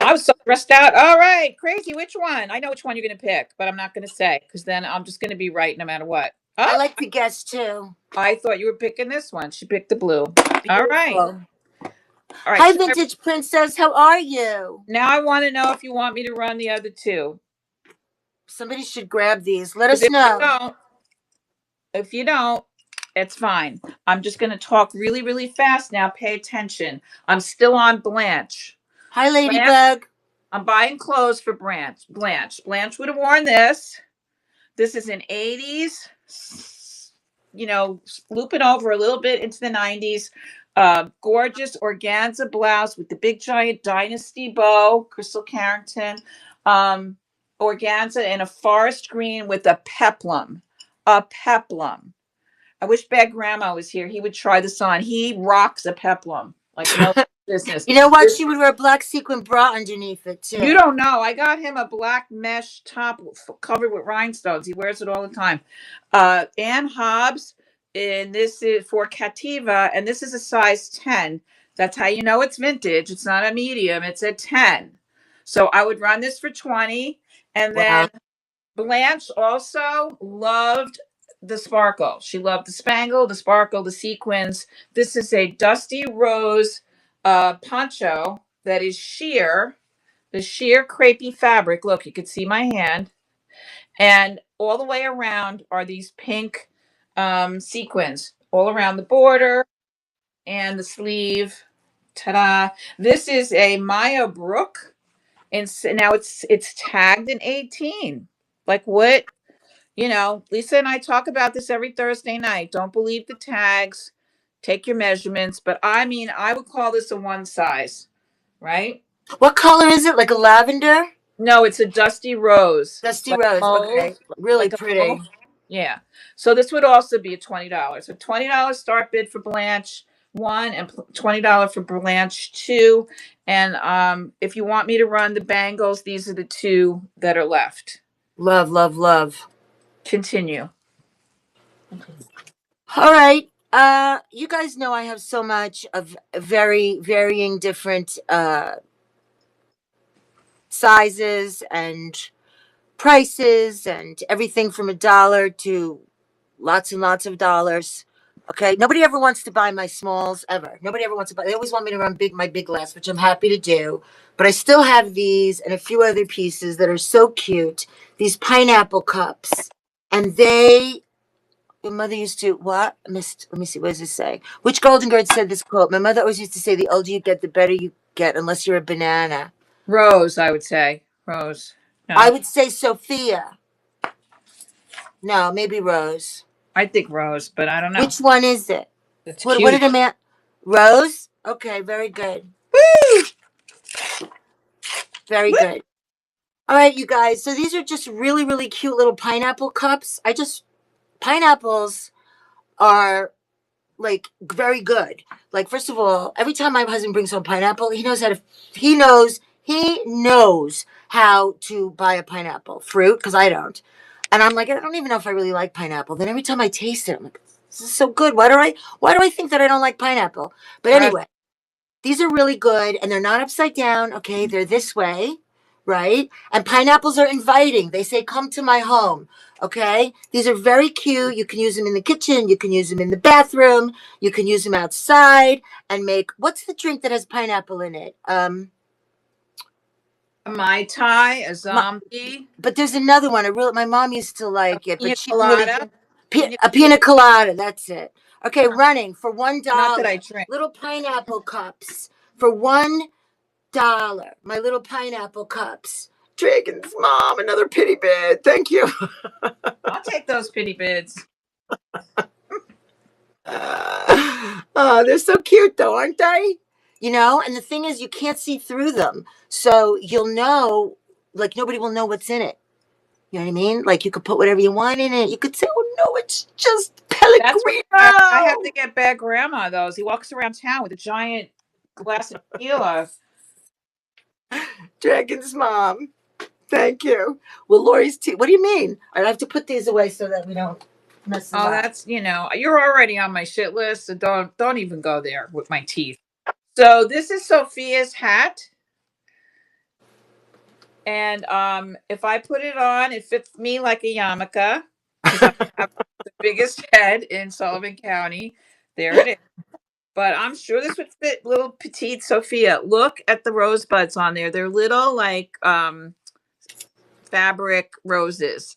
I was so stressed out. All right, Crazy, which one? I know which one you're going to pick, but I'm not going to say because then I'm just going to be right no matter what. I Oh, like to guess too. I thought you were picking this one. She picked the blue. All right. Beautiful. All right. Hi, So Vintage Princess. How are you? now I want to know if you want me to run the other two. Somebody should grab these. Let Because us know. if you don't, it's fine. I'm just going to talk really, really fast now. Pay attention. I'm still on Blanche. Hi, Blanche, Ladybug. I'm buying clothes for Blanche. Blanche would have worn this. This is an 80s, looping over a little bit into the 90s. Gorgeous organza blouse with the big giant dynasty bow, Crystal Carrington. Um, Organza in a forest green with a peplum. A peplum. I wish Bad Grandma was here. He would try this on. He rocks a peplum like no business. You know what? She would wear a black sequin bra underneath it You too. don't know. I got him a black mesh top covered with rhinestones. He wears it all the time. Ann Hobbs, and this is for Cativa, and this is a size 10. That's how you know it's vintage. It's not a medium, it's a 10. So I would run this for 20. And Wow. then Blanche also loved the sparkle. She loved the spangle, the sparkle, the sequins. This is a dusty rose poncho that is sheer, the sheer crepey fabric. Look, you can see my hand. And all the way around are these pink sequins all around the border and the sleeve. Ta-da. This is a Maya Brook. And now it's tagged in 18. Like what? Lisa and I talk about this every Thursday night. Don't believe the tags. Take your measurements. But I mean, I would call this a one size, right? What color is it? Like a lavender? No, it's a dusty rose, Dusty like rose. mauve, Okay. Really like a mauve. pretty. Yeah. So this would also be a $20. So $20 start bid for Blanche one and $20 for Blanche two. And if you want me to run the bangles, these are the two that are left. Love, love, love. Continue. All right. You guys know I have so much of very varying different sizes and prices and everything from $1 to lots and lots of dollars. Okay. Nobody ever wants to buy my smalls ever. Nobody ever wants to buy. They always want me to run my big glass, which I'm happy to do. But I still have these and a few other pieces that are so cute. These pineapple cups, and your mother used to what? Missed. Let me see. What does this say? Which Golden Girl said this quote? My mother always used to say, "The older you get, the better you get, unless you're a banana." Rose, I would say. Rose. I No, would say Sophia. No, maybe Rose. I think Rose, but I don't know. Which one is it? It's What cute. did a man? Rose? Okay, very good. Very good. All right, you guys. So these are just really, really cute little pineapple cups. Pineapples are like very good. Like, first of all, every time my husband brings home pineapple, he knows how to buy a pineapple fruit, because I don't. And I'm like, I don't even know if I really like pineapple. Then every time I taste it, I'm like, this is so good. Why do I think that I don't like pineapple? But anyway, these are really good, and they're not upside down. Okay, they're this way, right? And pineapples are inviting. They say, come to my home. Okay, these are very cute. You can use them in the kitchen. You can use them in the bathroom. You can use them outside and make, what's the drink that has pineapple in it? A Mai Tai, a My, zombie, but there's another one. My mom used to a like it, pina but she really colada. did. Pina, A pina colada. That's it. Okay, running for $1. not that I drink. Little pineapple cups for $1. My little pineapple cups. Dragon's mom, another pity bid. Thank you. I'll take those pity bids. They're so cute, though, aren't they? And the thing is, you can't see through them. So you'll know, like, nobody will know what's in it. You know what I mean? Like, you could put whatever you want in it. You could say, oh, no, it's just That's what Pellegrino. I have to get Bad Grandma those. He walks around town with a giant glass of tequila. Dragon's mom. Thank you. Well, Lori's tea. What do you mean? I have to put these away so that we don't mess them Oh, up. that's you're already on my shit list, so don't even go there with my teeth. So this is Sophia's hat. And if I put it on, it fits me like a yarmulke because I have the biggest head in Sullivan County. There it is. But I'm sure this would fit little petite Sophia. Look at the rosebuds on there. They're little like fabric roses.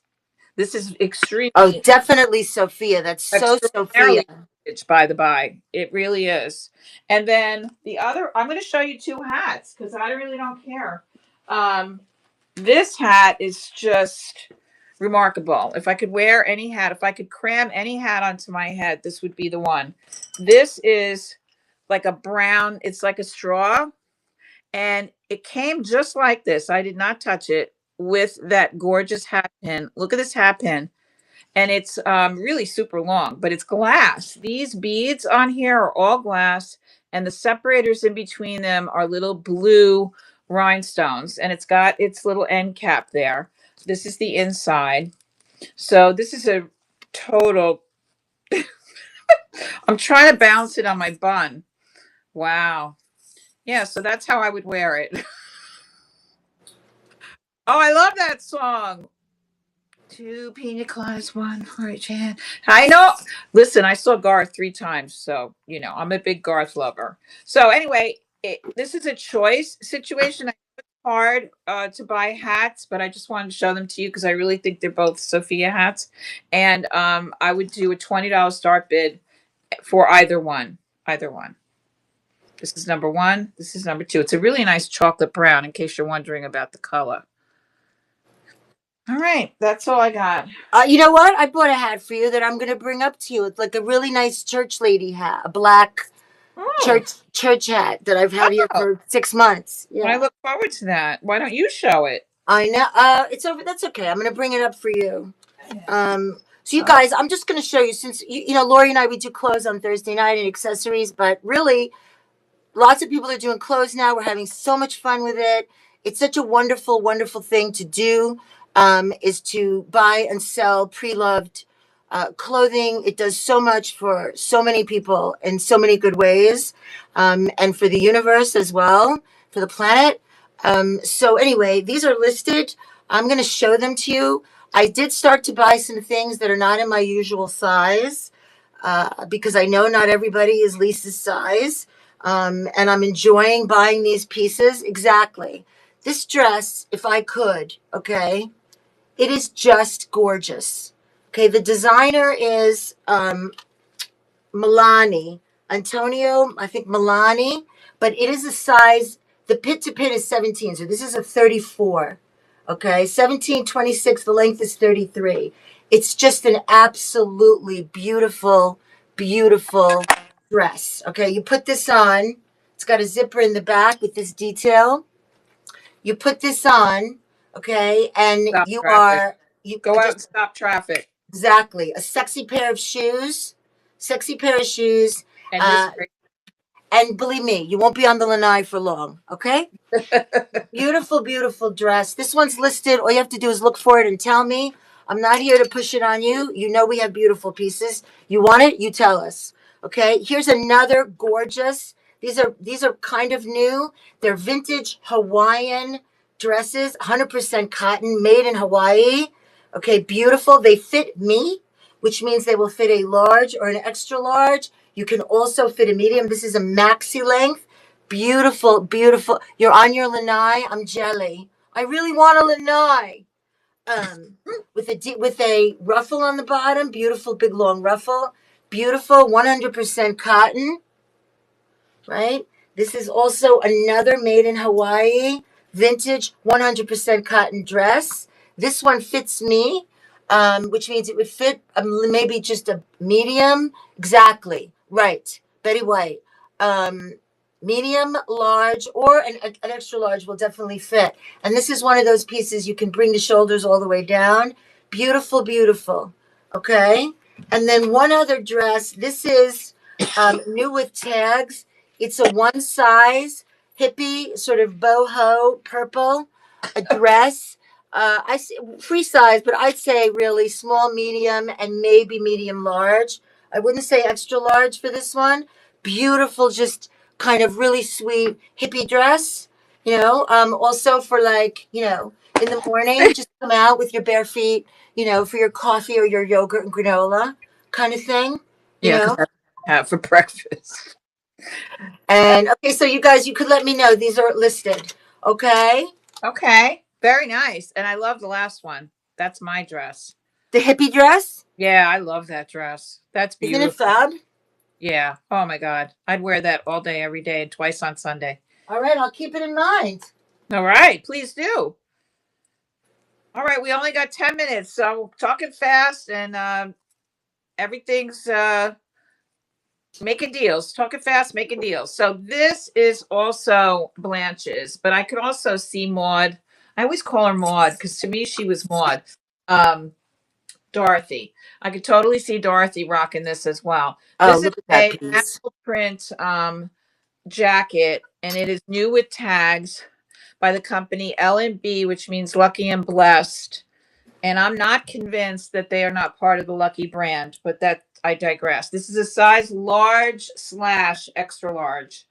This is Oh, extremely definitely Sophia. That's so Sophia. extraordinarily vintage, by the by. It really is. And then the other, I'm going to show you two hats because I really don't care. This hat is just remarkable. If I could wear any hat, if I could cram any hat onto my head, this would be the one. This is like a brown, it's like a straw. And it came just like this. I did not touch it with that gorgeous hat pin. Look at this hat pin. And it's really super long, but it's glass. These beads on here are all glass, and the separators in between them are little blue rhinestones, and it's got its little end cap there. This is the inside. So this is a total. I'm trying to balance it on my bun. Wow. Yeah, so that's how I would wear it. Oh, I love that song. Two pina coladas, one for each hand. I know. Listen, I saw Garth 3 times, so I'm a big Garth lover. So anyway, this is a choice situation. It's hard to buy hats, but I just wanted to show them to you because I really think they're both Sophia hats, and I would do a $20 start bid for either one. Either one. This is number one. This is number two. It's a really nice chocolate brown. In case you're wondering about the color. All right, that's all I got. You know what? I bought a hat for you that I'm going to bring up to you. It's like a really nice church lady hat, a black church hat that I've had here for 6 months. Yeah. I look forward to that. Why don't you show it? I know. It's over. That's okay. I'm going to bring it up for you. So you guys, I'm just going to show you since, Lori and I, we do clothes on Thursday night and accessories, but really lots of people are doing clothes now. We're having so much fun with it. It's such a wonderful, wonderful thing to do. Is to buy and sell pre-loved clothing. It does so much for so many people in so many good ways, and for the universe as well, for the planet. So anyway, these are listed. I'm going to show them to you. I did start to buy some things that are not in my usual size because I know not everybody is Lisa's size, and I'm enjoying buying these pieces. Exactly. This dress, if I could, okay, it is just gorgeous. Okay, the designer is Milani, Antonio, I think Milani, but it is a size, the pit to pit is 17, so this is a 34. Okay, 17, 26, the length is 33. It's just an absolutely beautiful, beautiful dress. Okay, you put this on. It's got a zipper in the back with this detail. You put this on. Okay, and stop you traffic. you go out and stop traffic. Exactly, a sexy pair of shoes, and believe me, you won't be on the lanai for long. Okay, beautiful, beautiful dress. This one's listed. All you have to do is look for it and tell me. I'm not here to push it on you. You know we have beautiful pieces. You want it? You tell us. Okay, here's another gorgeous. These are kind of new. They're vintage Hawaiian dresses, 100% cotton, made in Hawaii. Okay, beautiful. They fit me, which means they will fit a large or an extra large. You can also fit a medium. This is a maxi length. Beautiful, beautiful. You're on your lanai. I'm jelly. I really want a lanai. With a ruffle on the bottom. Beautiful, big, long ruffle. Beautiful, 100% cotton. Right? This is also another made in Hawaii, vintage 100% cotton dress. This one fits me, which means it would fit maybe just a medium. Exactly. Right. Betty White. Medium, large, or an extra large will definitely fit. And this is one of those pieces you can bring the shoulders all the way down. Beautiful, beautiful. Okay. And then one other dress. This is new with tags. It's a one size hippie sort of boho purple a dress. I say free size, but I'd say really small, medium, and maybe medium large. I wouldn't say extra large for this one. Beautiful, just kind of really sweet hippie dress. Also for in the morning, just come out with your bare feet, for your coffee or your yogurt and granola. kind of thing, you Yeah, because know? that's what I have for breakfast. And okay, so you guys, you could let me know. These are listed. Okay. Okay. Very nice. And I love the last one. That's my dress. The hippie dress, Yeah, I love that dress. That's isn't it beautiful. fab? Yeah. Oh my God. I'd wear that all day, every day, and twice on Sunday. All right, I'll keep it in mind. All right. Please do. All right. We only got 10 minutes. So talking fast and everything's making deals. Talking fast, making deals. So this is also Blanche's, but I could also see Maud. I always call her Maud because to me she was Maud. Um, Dorothy. I could totally see Dorothy rocking this as well. Oh, This is look at that a piece. animal print jacket, and it is new with tags by the company L&B, which means lucky and blessed. And I'm not convinced that they are not part of the Lucky brand, but that I digress. This is a size large / extra large.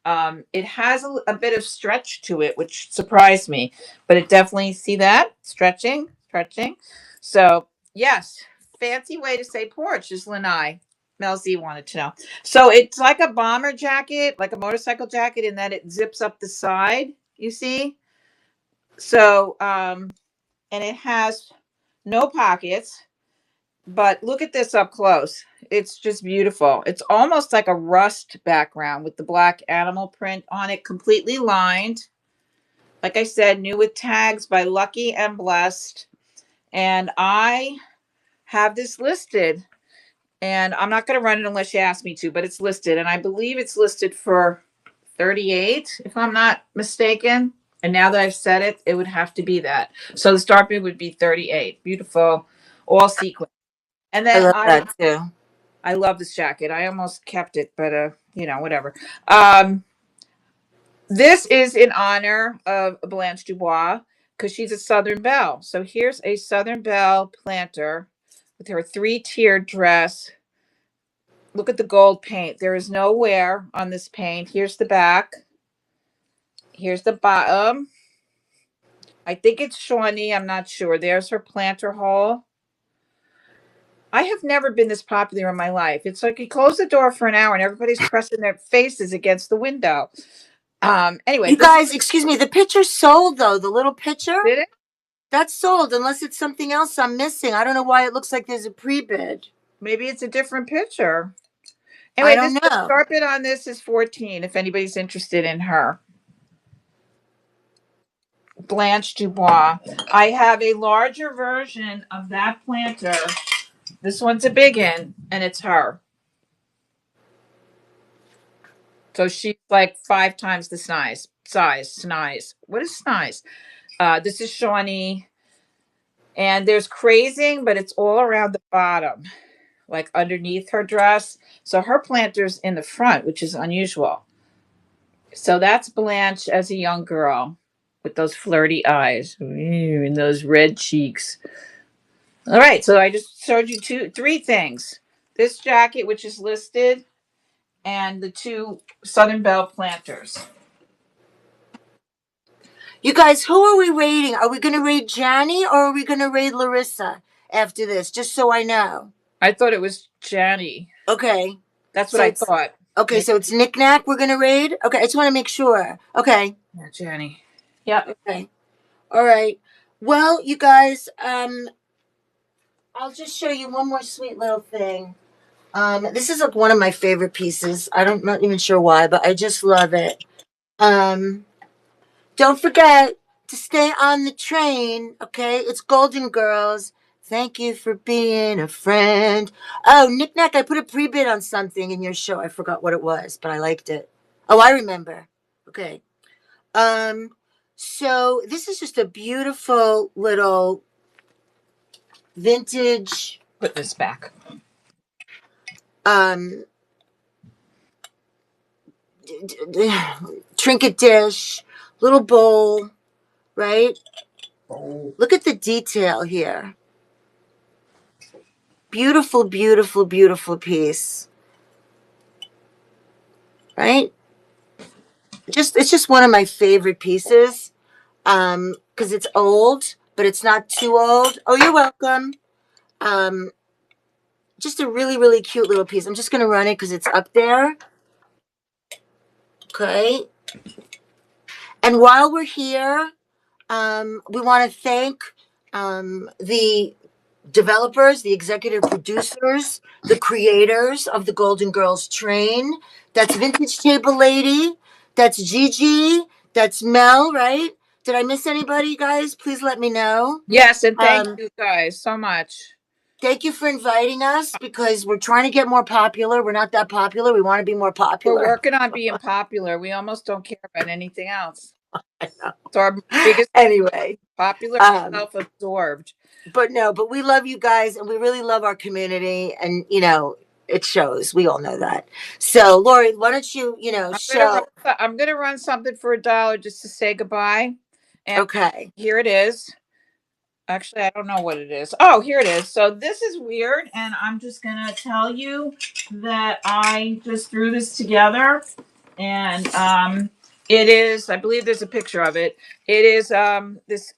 It has a bit of stretch to it, which surprised me, but it definitely see that stretching, stretching. So yes, fancy way to say porch is lanai. Mel Z wanted to know. So it's like a bomber jacket, like a motorcycle jacket, in that it zips up the side. You see, so and it has no pockets, but look at this up close. It's just beautiful. It's almost like a rust background with the black animal print on it, completely lined. Like I said, new with tags by Lucky and Blessed. And I have this listed, and I'm not going to run it unless you ask me to, but it's listed. And I believe it's listed for 38, if I'm not mistaken. And now that I've said it, it would have to be that. So the start bid would be 38. Beautiful, all sequin. And I then love I that too. I love this jacket. I almost kept it, but whatever. Um, this is in honor of Blanche Dubois because she's a Southern Belle. So here's a Southern Belle planter with her 3-tiered dress. Look at the gold paint. There is no wear on this paint. Here's the back. Here's the bottom. I think it's Shawnee. I'm not sure. There's her planter hole. I have never been this popular in my life. It's like you close the door for an hour and everybody's pressing their faces against the window. Anyway, You this guys, excuse me, the picture's sold though. The little picture? did it. That's sold, unless it's something else I'm missing. I don't know why it looks like there's a pre-bid. Maybe it's a different picture. I Anyway, don't this the know. start bid on this is 14. If anybody's interested in her, Blanche Dubois. I have a larger version of that planter. This one's a big one, and it's her. So she's like 5 times the size. Size. What is size? This is Shawnee. And there's crazing, but it's all around the bottom, like underneath her dress. So her planter's in the front, which is unusual. So that's Blanche as a young girl with those flirty eyes and those red cheeks. All right, so I just showed you 3 things. This jacket, which is listed, and the 2 Southern Belle planters. You guys, who are we raiding? Are we going to raid Jani or are we going to raid Larissa after this? Just so I know. I thought it was Jani. Okay. That's what So I it's thought. okay. So it's Knick Knack we're going to raid. Okay, I just want to make sure. Okay. Yeah, Jani. Yeah. Okay. All right. Well, you guys, I'll just show you one more sweet little thing. This is like one of my favorite pieces. Not even sure why, but I just love it. Don't forget to stay on the train, okay? It's Golden Girls. Thank you for being a friend. Oh, Knick Knack, I put a pre-bid on something in your show. I forgot what it was, but I liked it. Oh, I remember. Okay. So this is just a beautiful little vintage Put this back. Trinket dish, little bowl, right? Look at the detail here. Beautiful, beautiful, beautiful piece. Right? It's just one of my favorite pieces. Because it's old, but it's not too old. Oh, you're welcome. just a really, really cute little piece. I'm just going to run it because it's up there. Okay. And while we're here, we want to thank the developers, the executive producers, the creators of the Golden Girls Train. That's Vintage Table Lady. That's Gigi. That's Mel, right? Did I miss anybody, guys? Please let me know. Yes, and thank you guys so much. Thank you for inviting us because we're trying to get more popular. We're not that popular. We want to be more popular. We're working on being popular. We almost don't care about anything else. I know. It's our biggest Anyway, popular, self-absorbed. But we love you guys and we really love our community, and it shows. We all know that. So Lori, why don't you, I'm gonna run something for $1 just to say goodbye. And okay. Here it is. Actually, I don't know what it is. Oh, here it is. So this is weird, and I'm just gonna tell you that I just threw this together, and it is. I believe there's a picture of it. It is this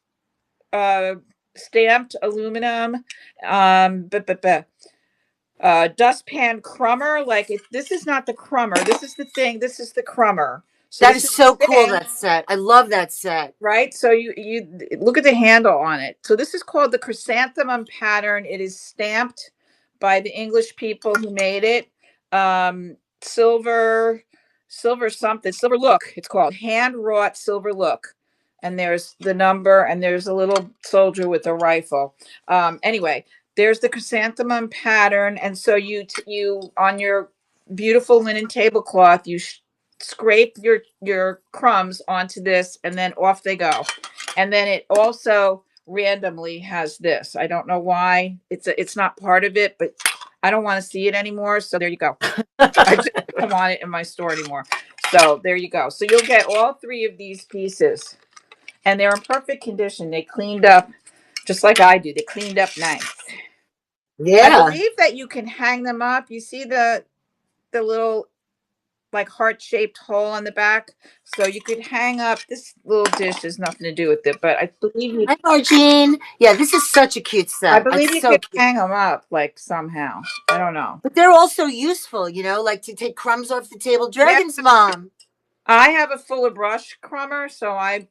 stamped aluminum dustpan crummer. Like this is not the crummer. This is the thing. This is the crummer. So that is so cool, that set. I love that set. Right? So you look at the handle on it. So this is called the chrysanthemum pattern. It is stamped by the English people who made it. Silver something, silver look. It's called hand wrought silver look. And there's the number, and there's a little soldier with a rifle. Anyway, there's the chrysanthemum pattern, and so you on your beautiful linen tablecloth, you scrape your crumbs onto this, and then off they go. And then it also randomly has this. I don't know why. It's not part of it, but I don't want to see it anymore. So there you go. I just don't want it in my store anymore. So there you go. So you'll get all 3 of these pieces, and they're in perfect condition. They cleaned up just like I do. They cleaned up nice. Yeah. I believe that you can hang them up. You see the little like heart-shaped hole on the back, so you could hang up. This little dish has nothing to do with it, but I believe you. Hi, Margene. Yeah, this is such a cute set. I believe you could hang them up like somehow. I don't know, but they're also useful, like to take crumbs off the table. Dragon's mom. I have a fuller brush crummer, so I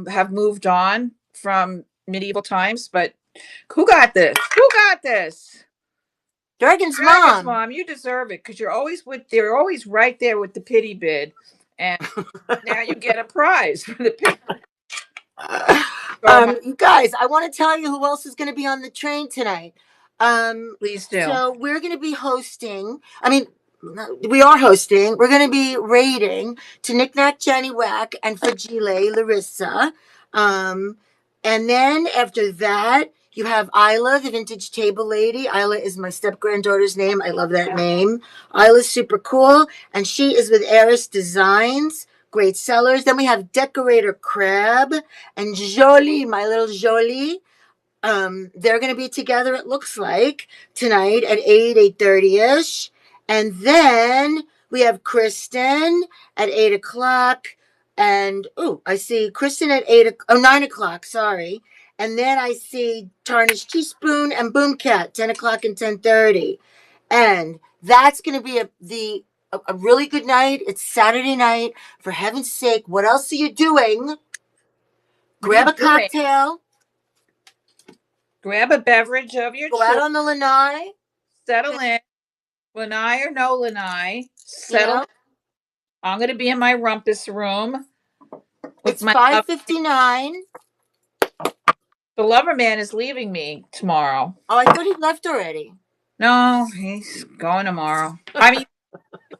have moved on from medieval times. But who got this? Dragon's mom, you deserve it because they're always right there with the pity bid, and now you get a prize for the pity. You guys, I want to tell you who else is going to be on the train tonight. Please do. So we're going to be hosting. We are hosting. We're going to be raiding to Knick Knack, Jenny Whack, and Fragile Larissa. And then after that, you have Isla, the Vintage Table Lady. Isla is my step-granddaughter's name. I love that name. Isla's super cool. And she is with Eris Designs. Great sellers. Then we have Decorator Crab and Jolie, my little Jolie. They're going to be together, it looks like, tonight at 8:30-ish. And then we have Kristen at 8 o'clock. And, I see Kristen at 9 o'clock, sorry. And then I see Tarnished Teaspoon and Boomcat, 10 o'clock and 10:30. And that's going to be a really good night. It's Saturday night. For heaven's sake, what else are you doing? Grab a cocktail. Grab a beverage of your choice. Go out on the lanai. Settle in. Lanai or no lanai. Settle. I'm going to be in my rumpus room. It's 5:59. The lover man is leaving me tomorrow. Oh, I thought he left already. No, he's going tomorrow. He's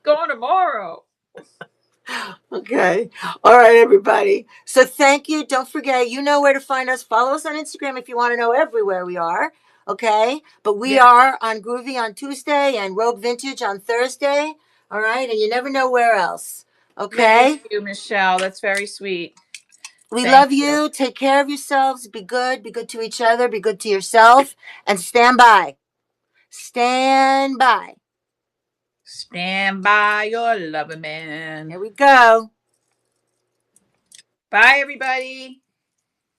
going tomorrow. Okay. All right, everybody. So thank you. Don't forget, you know where to find us. Follow us on Instagram if you want to know everywhere we are. Okay. But we are on Groovy on Tuesday and Rogue Vintage on Thursday. All right. And you never know where else. Okay. Thank you, Michelle. That's very sweet. We love you. Take care of yourselves. Be good. Be good to each other. Be good to yourself. And stand by. Stand by. Stand by your lover man. Here we go. Bye, everybody.